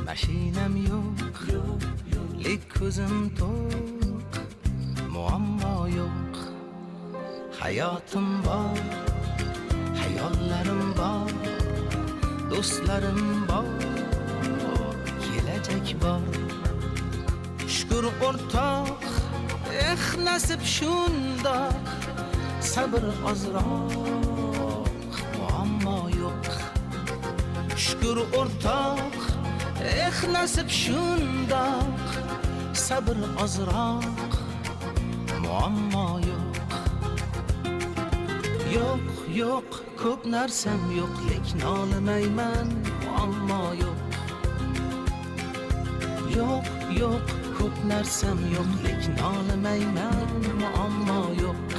mashinam yo'q, lek ko'zim to'q, muammo yo'q. Hayotim bor, hayollarim bor, do'stlarim bor, kelajak bor. Shukr o'rtoq, nasib shundoq, sabr ozroq, muammo yo'q. Shukr o'rtoq, nasib shundoq, sabr ozroq, muammo yo'q. Yo'q, yo'q, ko'p narsam yo'q, lekin olmayman, muammo yo'q. Yo'q, yo'q, ko'p narsam yo'q, lekin olmayman, muammo yo'q.